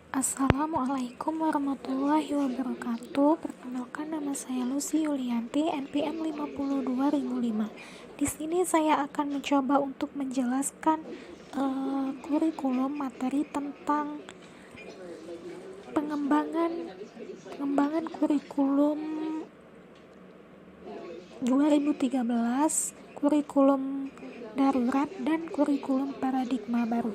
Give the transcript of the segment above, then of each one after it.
Assalamualaikum warahmatullahi wabarakatuh. Perkenalkan, nama saya Lucy Yulianti, NPM 50205. Di sini saya akan mencoba untuk menjelaskan kurikulum materi tentang pengembangan kurikulum 2013, kurikulum darurat, dan kurikulum paradigma baru.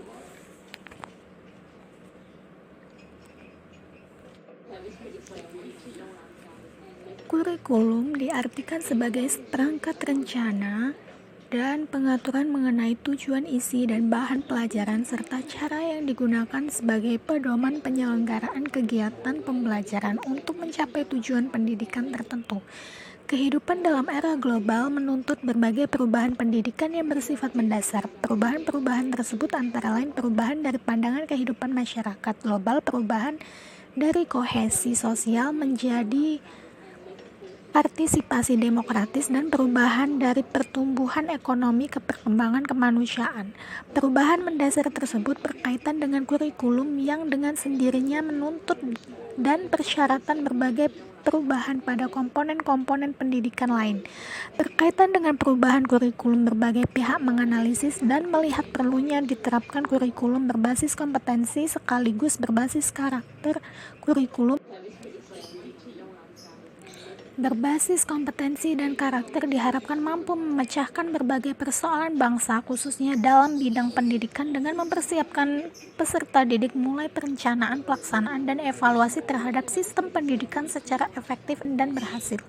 Kurikulum diartikan sebagai perangkat rencana dan pengaturan mengenai tujuan, isi, dan bahan pelajaran serta cara yang digunakan sebagai pedoman penyelenggaraan kegiatan pembelajaran untuk mencapai tujuan pendidikan tertentu. Kehidupan dalam era global menuntut berbagai perubahan pendidikan yang bersifat mendasar. Perubahan-perubahan tersebut antara lain perubahan dari pandangan kehidupan masyarakat global, perubahan dari kohesi sosial menjadi partisipasi demokratis, dan perubahan dari pertumbuhan ekonomi ke perkembangan kemanusiaan. Perubahan mendasar tersebut berkaitan dengan kurikulum yang dengan sendirinya menuntut dan persyaratan berbagai perubahan pada komponen-komponen pendidikan lain. Berkaitan dengan perubahan kurikulum, berbagai pihak menganalisis dan melihat perlunya diterapkan kurikulum berbasis kompetensi sekaligus berbasis karakter. Kurikulum berbasis kompetensi dan karakter diharapkan mampu memecahkan berbagai persoalan bangsa, khususnya dalam bidang pendidikan, dengan mempersiapkan peserta didik mulai perencanaan, pelaksanaan, dan evaluasi terhadap sistem pendidikan secara efektif dan berhasil.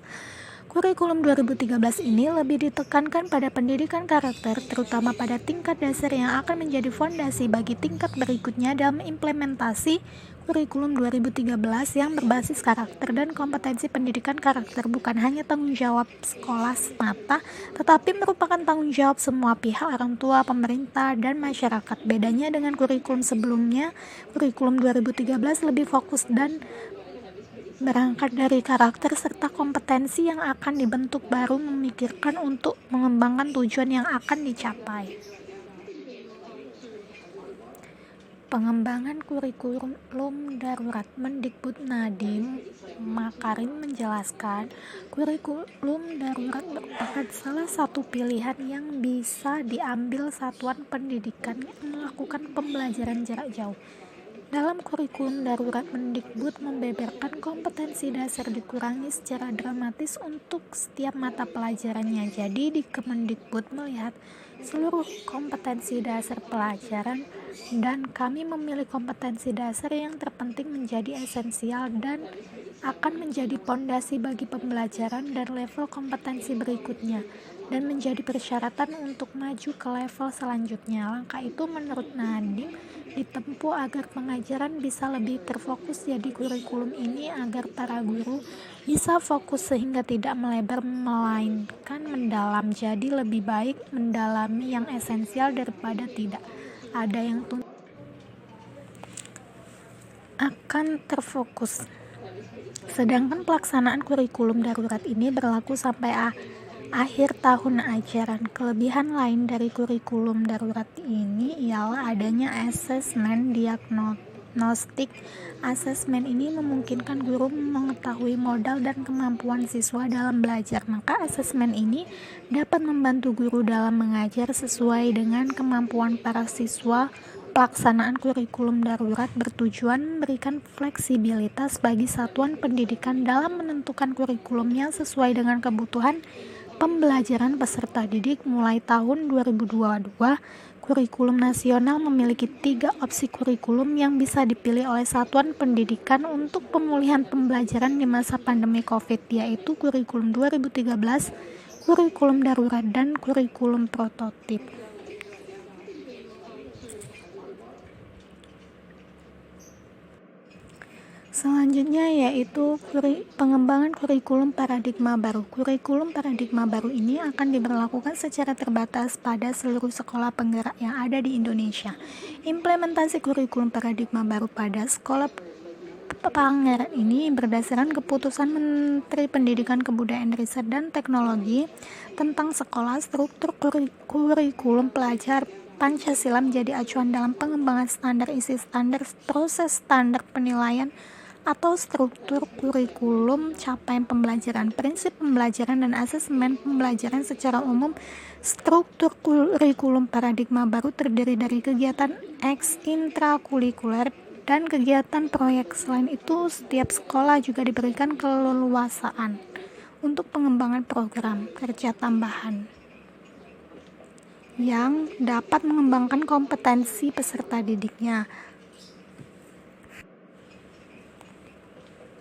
Kurikulum 2013 ini lebih ditekankan pada pendidikan karakter, terutama pada tingkat dasar yang akan menjadi fondasi bagi tingkat berikutnya dalam implementasi kurikulum 2013 yang berbasis karakter dan kompetensi. Pendidikan karakter bukan hanya tanggung jawab sekolah semata, tetapi merupakan tanggung jawab semua pihak, orang tua, pemerintah, dan masyarakat. Bedanya dengan kurikulum sebelumnya, kurikulum 2013 lebih fokus dan berangkat dari karakter serta kompetensi yang akan dibentuk, baru memikirkan untuk mengembangkan tujuan yang akan dicapai. Pengembangan kurikulum darurat. Mendikbud Nadiem Makarim menjelaskan, kurikulum darurat merupakan salah satu pilihan yang bisa diambil satuan pendidikan yang melakukan pembelajaran jarak jauh. Dalam kurikulum darurat, Mendikbud membeberkan kompetensi dasar dikurangi secara dramatis untuk setiap mata pelajarannya. Jadi di Kemendikbud melihat seluruh kompetensi dasar pelajaran, dan kami memilih kompetensi dasar yang terpenting menjadi esensial dan akan menjadi pondasi bagi pembelajaran dan level kompetensi berikutnya, dan menjadi persyaratan untuk maju ke level selanjutnya. Langkah itu menurut Nadiem ditempuh agar pengajaran bisa lebih terfokus. Jadi kurikulum ini agar para guru bisa fokus sehingga tidak melebar melainkan mendalam. Jadi lebih baik mendalami yang esensial daripada tidak ada yang akan terfokus. Sedangkan pelaksanaan kurikulum darurat ini berlaku sampai akhir tahun ajaran. Kelebihan lain dari kurikulum darurat ini ialah adanya asesmen diagnostik. Asesmen ini memungkinkan guru mengetahui modal dan kemampuan siswa dalam belajar. Maka asesmen ini dapat membantu guru dalam mengajar sesuai dengan kemampuan para siswa. Pelaksanaan kurikulum darurat bertujuan memberikan fleksibilitas bagi satuan pendidikan dalam menentukan kurikulum yang sesuai dengan kebutuhan pembelajaran peserta didik. Mulai tahun 2022, kurikulum nasional memiliki 3 opsi kurikulum yang bisa dipilih oleh satuan pendidikan untuk pemulihan pembelajaran di masa pandemi COVID, yaitu kurikulum 2013, kurikulum darurat, dan kurikulum prototip. Selanjutnya yaitu pengembangan kurikulum paradigma baru. Kurikulum paradigma baru ini akan diberlakukan secara terbatas pada seluruh sekolah penggerak yang ada di Indonesia. Implementasi kurikulum paradigma baru pada sekolah penggerak ini berdasarkan keputusan Menteri Pendidikan, Kebudayaan, Riset, dan Teknologi tentang sekolah, struktur kurikulum pelajar Pancasila menjadi acuan dalam pengembangan standar isi standar, proses standar penilaian atau struktur kurikulum, capaian pembelajaran, prinsip pembelajaran dan asesmen pembelajaran secara umum. Struktur kurikulum paradigma baru terdiri dari kegiatan intrakurikuler dan kegiatan proyek. Selain itu, setiap sekolah juga diberikan keleluasaan untuk pengembangan program kerja tambahan yang dapat mengembangkan kompetensi peserta didiknya.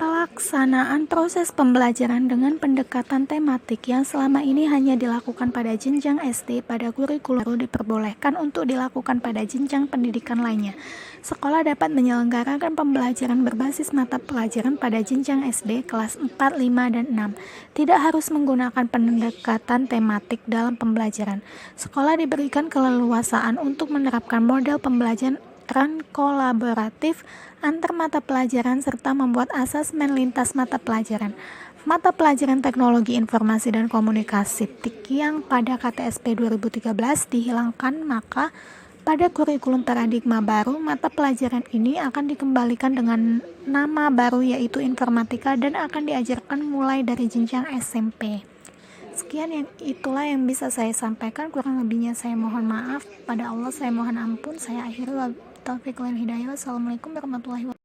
Pelaksanaan proses pembelajaran dengan pendekatan tematik yang selama ini hanya dilakukan pada jenjang SD pada kurikulum baru diperbolehkan untuk dilakukan pada jenjang pendidikan lainnya. Sekolah dapat menyelenggarakan pembelajaran berbasis mata pelajaran pada jenjang SD kelas 4, 5, dan 6. Tidak harus menggunakan pendekatan tematik dalam pembelajaran. Sekolah diberikan keleluasaan untuk menerapkan model pembelajaran kolaboratif antar mata pelajaran serta membuat asesmen lintas mata pelajaran. Mata pelajaran Teknologi Informasi dan Komunikasi TIK yang pada KTSP 2013 dihilangkan, maka pada kurikulum paradigma baru mata pelajaran ini akan dikembalikan dengan nama baru yaitu informatika dan akan diajarkan mulai dari jenjang SMP. Sekian itulah yang bisa saya sampaikan, kurang lebihnya saya mohon maaf, pada Allah saya mohon ampun. Saya akhiri, wabillahi taufiq wal hidayah. Wassalamualaikum warahmatullahi wabarakatuh.